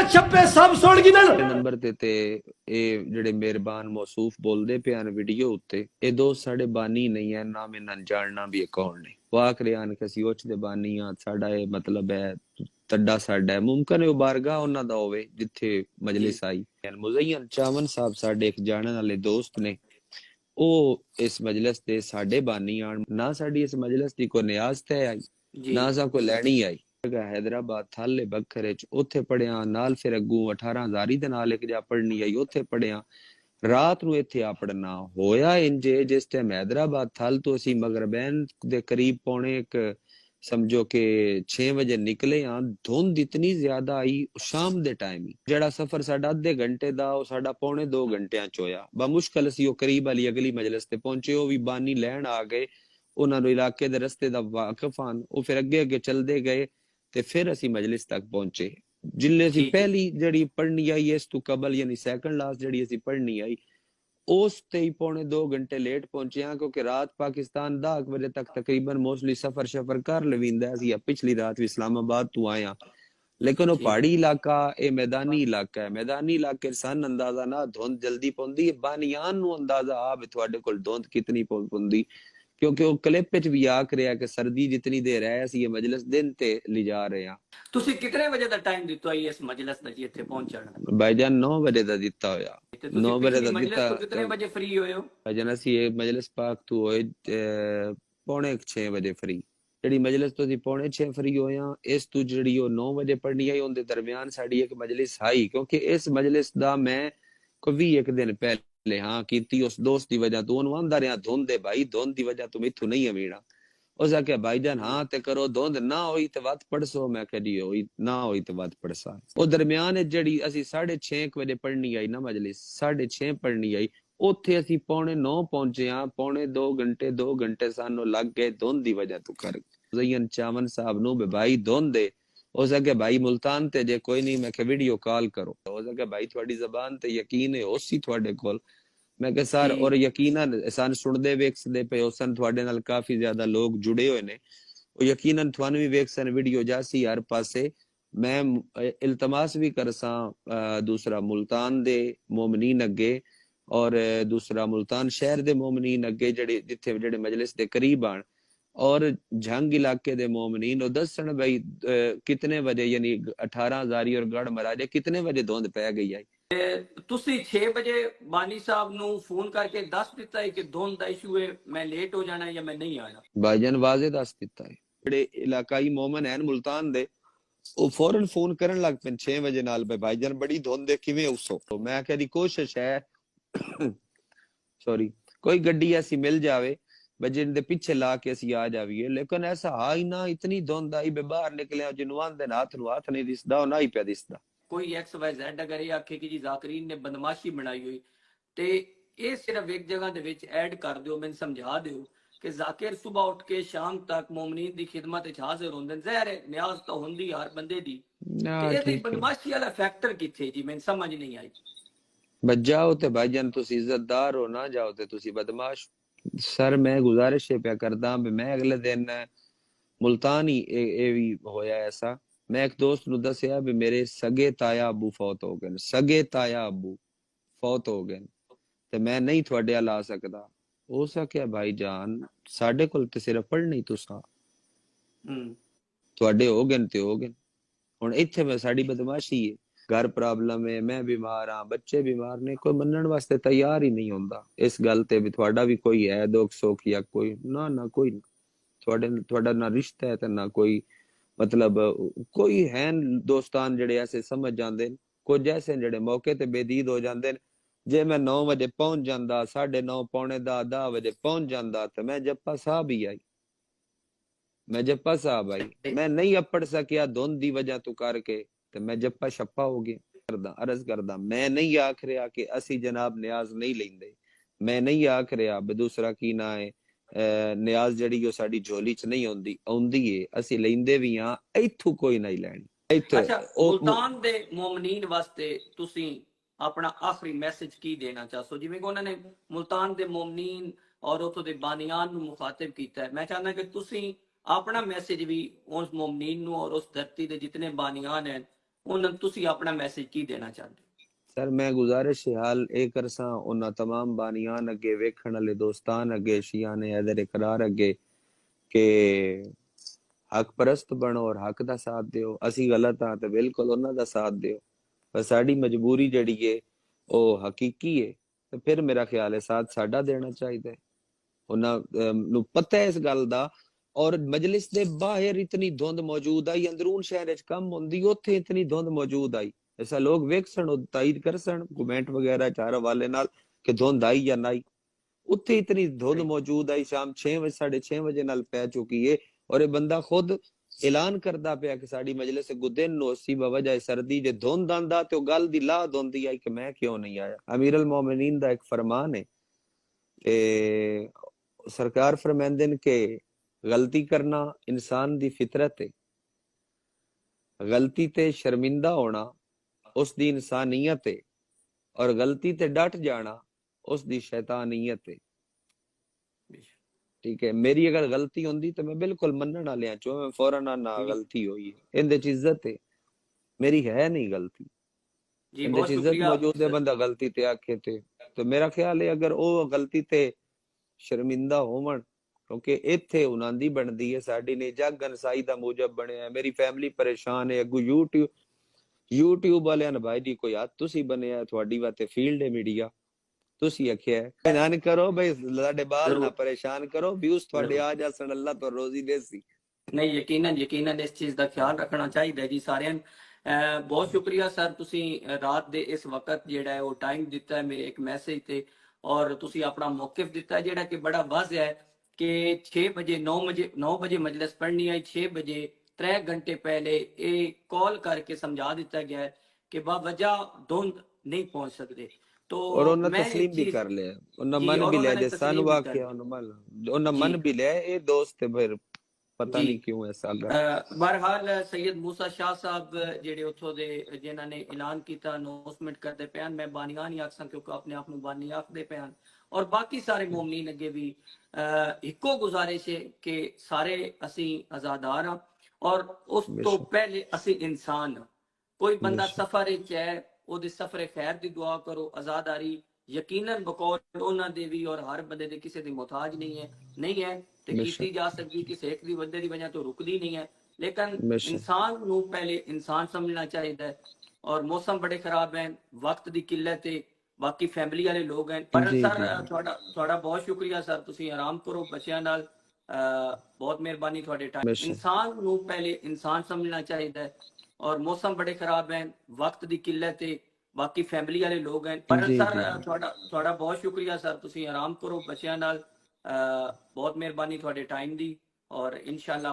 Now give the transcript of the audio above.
छप्पे सब सुन गिनन नंबर ते जेडे मेहरबान मौसूफ बोलते पे वीडियो उत्ते ये दोस्त साडे बानी नहीं है ना मैं ना जानना भी कौन ने वो आख रहे हैं कि ਅਸੀਂ ਉੱਚ ਦੇ ਬਾਨੀ ਆ ਸਾਡਾ ਇਹ ਮਤਲਬ ਹੈ ਤੱਡਾ ਸਾਡਾ ਹੈ ਮੁਮਕਨ ਹੈ ਉਹ ਬਾਰਗਾ ਉਹਨਾਂ ਦਾ ਹੋਵੇ ਜਿੱਥੇ ਮਜਲਿਸ ਆਈ ਮੁਜ਼ੱਯਨ ਚਾਵਨ ਸਾਹਿਬ ਸਾਡੇ ਇੱਕ ਜਾਣਨ ਵਾਲੇ ਦੋਸਤ ਨੇ ਉਹ ਇਸ ਮਜਲਿਸ ਦੇ ਸਾਡੇ ਬਾਨੀ ਆਣ ਨਾ ਸਾਡੀ ਇਸ ਮਜਲਿਸ ਦੀ ਕੋਈ ਨਿਆਜ਼ ਤੈ ਆਈ ਨਾ ਸਾ ਕੋਈ ਲੈਣੀ ਆਈ हैदराबाद थाले बखरे उथे पढ़िया नाल फिर अगू 18,000 दे नाल एक जा पढ़नी आई उथे पढ़िया रात ਨੂੰ ਇੱਥੇ ਆਪੜਨਾ ਹੋਇਆ ਇੰਜ ਜਿਸ ਟਾਈਮ हैदराबाद थल तो ਅਸੀਂ मगरबैन ਦੇ करीब पौने एक समझो कि 6 ਵਜੇ ਨਿਕਲੇ ਆ ਧੁੰਦ इतनी ज्यादा आई शाम ਦੇ टाइम ही ਜਿਹੜਾ ਸਫ਼ਰ ਸਾਡਾ ਅੱਧੇ ਘੰਟੇ ਦਾ ਉਹ ਸਾਡਾ ਪੌਣੇ 2 ਘੰਟਿਆਂ ਚ ਹੋਇਆ ਬਾ ਮੁਸ਼ਕਲ ਅਸੀਂ ਉਹ ਕਰੀਬ ਵਾਲੀ ਅਗਲੀ ਮਜਲਿਸ ਤੇ ਪਹੁੰਚੇ ਉਹ ਵੀ ਬਾਨੀ ਲੈਣ ਆ ਗਏ ਉਹਨਾਂ ਨੂੰ ਇਲਾਕੇ ਦੇ ਰਸਤੇ ਦਾ ਵਾਕਿਫ ਹਨ ਉਹ ਫਿਰ ਅੱਗੇ ਅੱਗੇ ਚਲਦੇ ਗਏ ਤੇ ਫਿਰ ਅਸੀਂ ਮਜਲਿਸ ਤੱਕ ਪਹੁੰਚੇ ਜਿੱਲੇ ਅਸੀਂ ਪਹਿਲੀ ਜਿਹੜੀ ਪੜ੍ਹਨੀ ਆਈ ਇਸ ਤੋਂ ਕਬਲ ਯਾਨੀ ਸੈਕੰਡ ਲਾਸਟ ਜਿਹੜੀ ਅਸੀਂ ਪੜ੍ਹਨੀ ਆਈ ਉਸ ਤੇ ਹੀ ਪੌਣੇ 2 ਘੰਟੇ ਲੇਟ ਪਹੁੰਚੇ ਹਾਂ ਕਿਉਂਕਿ ਰਾਤ ਪਾਕਿस्तान 10 ਵਜੇ ਤੱਕ ਤਕਰੀਬਨ ਮੋਸਟਲੀ ਸਫਰ ਕਰ ਲਵਿੰਦਾ ਸੀ ਪਿਛਲੀ ਰਾਤ ਵੀ ਇਸਲਾਮਾਬਾਦ ਤੋਂ ਆਏ ਹਾਂ लेकिन वो पहाड़ी इलाका ये मैदानी इलाका है मैदानी इलाके सन अंदाजा ना धुंध जल्दी पौंदी बानियान नु अंदाजा आ थोड़े कोल धुंध कितनी पौंदी क्योंकि वो क्लिप विच भी आख रहा है कि सर्दी जितनी देर है ਅਸੀਂ ਇਹ ਮਜਲਿਸ ਦਿਨ ਤੇ ਲਿਜਾ ਰਹੇ ਹਾਂ ਤੁਸੀਂ ਕਿੰਨੇ ਵਜੇ ਦਾ ਟਾਈਮ ਦਿੱਤਾ ਹੈ ਇਸ ਮਜਲਿਸ ਦਾ ਜੀ ਇੱਥੇ ਪਹੁੰਚਣ ਭਾਈਜਾਨ 9 ਵਜੇ ਦਾ ਦਿੱਤਾ ਹੋਇਆ 9 ਵਜੇ ਦਾ ਦਿੱਤਾ ਕਿੰਨੇ ਵਜੇ ਫ੍ਰੀ ਹੋਏ ਹੋ ਭਾਈਜਾਨ ਅਸੀਂ ਇਹ ਮਜਲਿਸ ਪਾਕ ਤੋਂ ਹੋਏ ਪੌਣੇ 6 ਵਜੇ ਫ੍ਰੀ ਜਿਹੜੀ ਮਜਲਿਸ ਤੋਂ ਅਸੀਂ ਪੌਣੇ 6 ਫ੍ਰੀ ਹੋਏ ਆ ਇਸ ਤੋਂ ਜਿਹੜੀ ਉਹ 9 ਵਜੇ ਪੜ੍ਹਨੀ ਆਈ ਉਹਦੇ ਦਰਮਿਆਨ ਸਾਡੀ ਇੱਕ ਮਜਲਿਸ ਆਈ ਕਿਉਂਕਿ ਇਸ ਮਜਲਿਸ ਦਾ ਮੈਂ ਕੋਈ ਇੱਕ ਦਿਨ ਪਹਿਲੇ ਹਾਂ ਕੀਤੀ ਉਸ ਦੋਸਤ ਦੀ ਵਜ੍ਹਾ ਤੋਂ ਉਹਨੂੰ ਆਂਦਾ ਰਿਹਾ ਧੁੰਦ ਦੇ ਭਾਈ ਧੁੰਦ ਦੀ ਵਜ੍ਹਾ ਤੋਂ ਮੈਥੋਂ ਨਹੀਂ ਅਵੀਣਾ ਉਸ ਆਖਿਆ ਭਾਈਜਾਨ ਹਾਂ ਤੇ ਕਰੋ ਧੁੰਦ ਨਾ ਹੋਈ ਤੇ ਵੱਧ ਪੜਸੋ ਮੈਂ ਕਹਦੀ ਹੋਈ ਨਾ ਹੋਈ ਤੇ ਵੱਧ ਪੜਸਾ ਉਹ ਦਰਮਿਆਨ ਜਿਹੜੀ ਅਸੀਂ 6:30 ਵਜੇ ਪੜ੍ਹਨੀ ਆਈ ਨਾ ਮਜਲਿਸ 6:30 ਪੜ੍ਹਨੀ ਆਈ ਉੱਥੇ ਅਸੀਂ ਪੌਣੇ 9 ਪਹੁੰਚੇ ਆ ਪੌਣੇ 2 ਘੰਟੇ ਸਾਨੂੰ ਲੱਗ ਗਏ ਧੁੰਦ ਦੀ ਵਜ੍ਹਾ ਤੋਂ ਕਰ ਜ਼ਯਨ ਚਾਵਨ ਸਾਹਿਬ ਨੂੰ ਭਾਈ ਧੁੰਦ ਦੇ ਹੋ ਸਕੇ ਭਾਈ ਮੁਲਤਾਨ ਤੇ ਜੇ ਕੋਈ ਨਹੀਂ ਮੈਂ ਕਿ ਵੀਡੀਓ ਕਾਲ ਕਰੋ ਹੋ ਸਕੇ ਭਾਈ ਤੁਹਾਡੀ ਜ਼ਬਾਨ ਤੇ ਯਕੀਨ ਹੈ ਉਸੇ ਤੁਹਾਡੇ ਕੋਲ मैं कहा सर और यकीनन सन सुनते वेखते पे सन थोड़े नाल काफी ज्यादा लोग जुड़े हुए ने यकीनन थानू भी वेख सन वीडियो जासी हर पासे मैं इल्तमास भी करसा दूसरा मुल्तान दे मोमिनीन अगे और दूसरा मुल्तान शहर दे मोमिनीन अगे जेडे जिथे जेडे मजलिस दे करीब आन और झंग इलाके दे मोमिनीन दसन भाई कितने बजे यानी 18,000 और गढ़ महाराजे कितने बजे धुंध पै गई है ਤੁਸੀਂ 6 ਵਜੇ ਬਾਨੀ ਸਾਹਿਬ ਨੂੰ ਫੋਨ ਕਰਕੇ ਦੱਸ ਦਿੱਤਾ ਹੈ ਕਿ ਧੁੰਦ ਦਾ ਇਸ਼ੂ ਹੈ ਮੈਂ ਲੇਟ ਹੋ ਜਾਣਾ ਜਾਂ ਮੈਂ ਨਹੀਂ ਆਣਾ ਭਾਈਜਾਨ ਵਾਜ਼ੇ ਦੱਸ ਦਿੱਤਾ ਹੈ ਜਿਹੜੇ ਇਲਾਕਾਈ ਮੌਮਨ ਹਨ ਮੁਲਤਾਨ ਦੇ ਉਹ ਫੌਰਨ ਫੋਨ ਕਰਨ ਲੱਗ ਪਏ 6 ਵਜੇ ਨਾਲ ਭਾਈਜਾਨ ਬੜੀ ਧੁੰਦ ਹੈ ਕਿਵੇਂ ਉਸੋ ਮੈਂ ਕਿਹਾ ਦੀ ਕੋਸ਼ਿਸ਼ ਹੈ ਸੌਰੀ ਕੋਈ ਗੱਡੀ ਐਸੀ ਮਿਲ ਜਾਵੇ बजन दे पीछे ला के असी आ जाविए लेकिन ऐसा हाई ना इतनी धुंध आई बाहर निकले जिन्हों आंदे हाथ नहीं दिसदा ना ही पे दिसदा कोई XYZ अगर ये आखे कि जी जाकिरीन ने बदमाशी बनाई हुई ते ये सिर्फ एक जगह दे विच ऐड कर दियो मैंने समझा दियो कि जाकिर सुबह उठ के शाम तक मोमिनीन दी खिदमत विच हाजिर होंदे ज़ाहिर है न्याज तो होंदी हर बंदे दी ते ये बदमाशी वाला फैक्टर किथे जी मैंने समझ नहीं आई बच जाओ ते भाईजान तुसी इज्जतदार हो ना जाओ ते तुसी बदमाश सर मैं गुजारिश पे करदा मैं अगले दिन मुल्तान ही भी होया ऐसा मैं एक दोस्त नु दसिया भी मेरे सगे ताया अबू फौत हो गए सगे ताया अबू फौत हो गए ते मैं नहीं थोड़े ला सकदा हो सके भाईजान साडे कोल ते सिर्फ पढ़नी तुसा थोड़े हो गए ते हो गए हुन इत्थे मैं साडी बदमाशी है घर प्रॉब्लम है मैं बीमार हाँ बच्चे बीमार ने कोई मनण वास्ते तैयार ही नहीं होंदा इस गल ते भी थोड़ा भी कोई है दुख सुख या कोई ना ना कोई थोड़ा ना रिश्ता है ते ना कोई मतलब कोई है दोस्तान जेड़े ऐसे समझ जांदे कुछ ऐसे जेड़े मौके ते बेदीद हो जांदे जे मैं 9 बजे पहुंच जांदा 9:30 पौने 10 बजे पहुंच जांदा ते मैं जप्पा साहब ही आई मैं जप्पा साहब आई मैं नहीं अपड़ सकिया धुंध दी वजह तो करके ਤੇ ਮੈਂ ਜੱਪਾ ਛੱਪਾ ਹੋ ਗਿਆ ਕਰਦਾ ਅਰਜ਼ ਕਰਦਾ ਮੈਂ ਨਹੀਂ ਆਖ ਰਿਹਾ ਕਿ ਅਸੀਂ ਜਨਾਬ ਨਿਆਜ਼ ਨਹੀਂ ਲੈਂਦੇ ਮੈਂ ਨਹੀਂ ਆਖ ਰਿਹਾ ਦੂਸਰਾ ਕੀ ਨਾ ਹੈ ਨਿਆਜ਼ ਜਿਹੜੀ ਉਹ ਸਾਡੀ ਝੋਲੀ ਚ ਨਹੀਂ ਆਉਂਦੀ ਏ ਅਸੀਂ ਲੈਂਦੇ ਵੀ ਆ ਇੱਥੋਂ ਕੋਈ ਨਹੀਂ ਲੈਣੀ ਇੱਥੋਂ ਅੱਛਾ ਮੁਲਤਾਨ ਦੇ ਮੁਮਨੀਨ ਵਾਸਤੇ ਤੁਸੀਂ ਆਪਣਾ ਆਖਰੀ ਮੈਸੇਜ ਕੀ ਦੇਣਾ ਚਾਹੋ ਜਿਵੇਂ ਕਿ ਉਹਨਾਂ ਨੇ ਮੁਲਤਾਨ ਦੇ ਮੁਮਨੀਨ ਔਰ ਉਥੋਂ ਦੇ ਬਾਨੀਆਨ ਨੂੰ ਮੁਖਾਤਬ ਕੀਤਾ ਹੈ ਮੈਂ ਚਾਹੁੰਦਾ ਕਿ ਤੁਸੀਂ अपना मैसेज भी उस मुमनीन नु और उस धरती दे जितने बानियान हैं ਉਹਨਾਂ ਨੂੰ ਤੁਸੀਂ ਆਪਣਾ ਮੈਸੇਜ ਕੀ ਦੇਣਾ ਚਾਹੁੰਦੇ ਹੋ? सर मैं गुजारिश हाल ए करसा उन्ना तमाम बानियान अगे वेखण वाले दोस्तान अगे शिया ने हैदर इकरार अगे के हक परस्त बनो और हक दा साथ दियो। असी गलत हाँ तो बिल्कुल उन्ना दा साथ दियो, पर साडी मजबूरी जड़ी है ओ हकीकी है, तो फिर मेरा ख्याल है साथ साडा देना चाहिए। उन्ना नु पता है इस गल दा। और मजलिस दे बाहर इतनी धुंध मौजूद आई, अंदरून शहर च कम होंदी उत्थे इतनी धुंध मौजूद आई। ऐसा लोग वेख सन ताईद कर सन कमेंट वगैरह चार हवाले नाल कि धुंध आई या नहीं। उत्थे इतनी धुंध मौजूद आई, शाम 6 बजे 6:30 बजे नाल पै चुकी है। और ये बंदा खुद ऐलान करदा पिया कि साडी मजलिस गुदिन नो सी बवजह सर्दी जे धुंध आंदा ते गल दी ला धुंधी आई कि मैं क्यों नहीं आया। अमीर अल मोमिनीन दा एक फरमान है कि सरकार फरमांदे ने कि गलती करना इंसान दी फितरत है, गलती ते शर्मिंदा होना उसदी इंसानियत है, और गलती ते डट जाना उसदी शैतानियत है। ठीक है, मेरी अगर गलती होंदी तो मैं बिल्कुल मनण वाले चो मैं फौरन ना गलती हुई है, इंदे च इज्जत है, मेरी है नहीं गलती, जी इंदे बहुत च इज्जत शुक्रिया मौजूद है। बंदा गलती ते आखे ते तो मेरा ख्याल है अगर वो गलती ते शर्मिंदा होवन, क्योंकि इत्थे उन्हां दी बनदी है, साडी ने जग अनसाई दा मूजब बनया। मेरी फैमिली परेशान है, अगू यूट्यूब वाले ने भाई दी कोई हाथ तुसी बनया, थोड़ी वाते फील्ड है मीडिया, तुसी आखिया ऐलान करो भाई साडे बाल ना जरूर परेशान करो, व्यूज थोड़े जरूर आ जासन, अल्लाह तो रोजी देसी। ਨਹੀਂ ਯਕੀਨਨ ਯਕੀਨਨ ਇਸ ਚੀਜ਼ ਦਾ ਖਿਆਲ ਰੱਖਣਾ ਚਾਹੀਦਾ ਹੈ ਜੀ ਸਾਰਿਆਂ ਨੂੰ। ਬਹੁਤ ਸ਼ੁਕਰੀਆ ਸਰ, ਤੁਸੀਂ ਰਾਤ ਦੇ ਇਸ ਵਕਤ ਜਿਹੜਾ ਹੈ ਉਹ ਟਾਈਮ ਦਿੱਤਾ ਹੈ ਮੇਰੇ ਇੱਕ ਮੈਸੇਜ ਤੇ, ਔਰ ਤੁਸੀਂ ਆਪਣਾ ਮੌਕਿਫ ਦਿੱਤਾ ਜਿਹੜਾ ਕਿ ਬੜਾ ਵਾਜ਼ਿਹ ਹੈ ਕਿ 6 ਵਜੇ 9 ਵਜੇ ਮਜਲਿਸ ਪੜ੍ਹਨੀ ਹੈ, 6 ਵਜੇ 3 घंटे पहले ये कॉल करके समझा दिता गया है कि बावजह धुंध नहीं पहुंच सकते। तो और उन्हें मैं तस्लीम एक भी चीज कर लिया, उन्हें जी, मन और भी लिया, उन्होंने जैसे सानू तस्लीम भी कर वाकया ली उन्हें जी मन भी लिया। ये दोस्त है फिर पता जी। नहीं क्यों ऐसा कर। बहरहाल सैयद मूसा शाह साहब ਜਿਹੜੇ ਉੱਥੋਂ ਦੇ ਜਿਨ੍ਹਾਂ ਨੇ ਐਲਾਨ ਕੀਤਾ ਅਨਾਉਂਸਮੈਂਟ ਕਰਦੇ ਪਏ ਹਨ, ਮੈਂ ਬਾਨੀਆਂ ਨਹੀਂ ਆਖਸਾਂ ਕਿਉਂਕਿ ਆਪਣੇ ਆਪ ਨੂੰ ਬਾਨੀ ਆਖਦੇ ਪਏ ਹਨ, ਔਰ ਬਾਕੀ ਸਾਰੇ ਮੂਮਨੀਨ ਅੱਗੇ ਵੀ ਇੱਕੋ ਗੁਜ਼ਾਰਿਸ਼ ਹੈ ਕਿ ਸਾਰੇ ਅਸੀਂ ਆਜ਼ਾਦਾਰ ਹਾਂ, ਔਰ ਉਸ ਤੋਂ ਪਹਿਲੇ ਅਸੀਂ ਇਨਸਾਨ ਹਾਂ। ਕੋਈ ਬੰਦਾ ਸਫਰ ਵਿੱਚ ਹੈ, ਉਹਦੇ ਸਫਰੇ ਖੈਰ ਦੀ ਦੁਆ ਕਰੋ। ਆਜ਼ਾਦਾਰੀ ਯਕੀਨਨ ਬਕੌਲ ਉਹਨਾਂ ਦੇ ਵੀ ਔਰ ਹਰ ਬੰਦੇ ਦੇ ਕਿਸੇ ਦੀ ਮੁਹਤਾਜ ਨਹੀਂ ਹੈ ਤੇ ਕੀਤੀ ਜਾ ਸਕਦੀ, ਕਿਸੇ ਇੱਕ ਦੀ ਬੰਦੇ ਦੀ ਵਜ੍ਹਾ ਤੋਂ ਰੁਕਦੀ ਨਹੀਂ ਹੈ। ਲੇਕਿਨ ਇਨਸਾਨ ਨੂੰ ਪਹਿਲੇ ਇਨਸਾਨ ਸਮਝਣਾ ਚਾਹੀਦਾ ਹੈ। ਔਰ ਮੌਸਮ ਬੜੇ ਖਰਾਬ ਹੈ, ਵਕਤ ਦੀ ਕਿੱਲਤ ਹੈ, ਬਾਕੀ ਫੈਮਿਲੀ ਵਾਲੇ ਲੋਕ ਹਨ। ਪਰ ਸਰ ਤੁਹਾਡਾ ਬਹੁਤ ਸ਼ੁਕਰੀਆ ਸਰ, ਤੁਸੀਂ ਆਰਾਮ ਕਰੋ ਬੱਚਿਆਂ ਨਾਲ, ਬਹੁਤ ਮਿਹਰਬਾਨੀ ਤੁਹਾਡੇ ਟਾਈਮ। ਇਨਸਾਨ ਨੂੰ ਪਹਿਲੇ ਇਨਸਾਨ ਸਮਝਣਾ ਚਾਹੀਦਾ ਹੈ, ਔਰ ਮੌਸਮ ਬੜੇ ਖਰਾਬ ਹੈ, ਵਕਤ ਦੀ ਕਿੱਲਤ ਹੈ, ਬਾਕੀ ਫੈਮਿਲੀ ਵਾਲੇ ਲੋਕ ਹਨ। ਪਰ ਸਰ ਤੁਹਾਡਾ ਬਹੁਤ ਸ਼ੁਕਰੀਆ ਸਰ, ਤੁਸੀਂ ਆਰਾਮ ਕਰੋ ਬੱਚਿਆਂ ਨਾਲ, ਬਹੁਤ ਮਿਹਰਬਾਨੀ ਤੁਹਾਡੇ ਟਾਈਮ ਦੀ, ਔਰ ਇਨਸ਼ਾਅੱਲਾ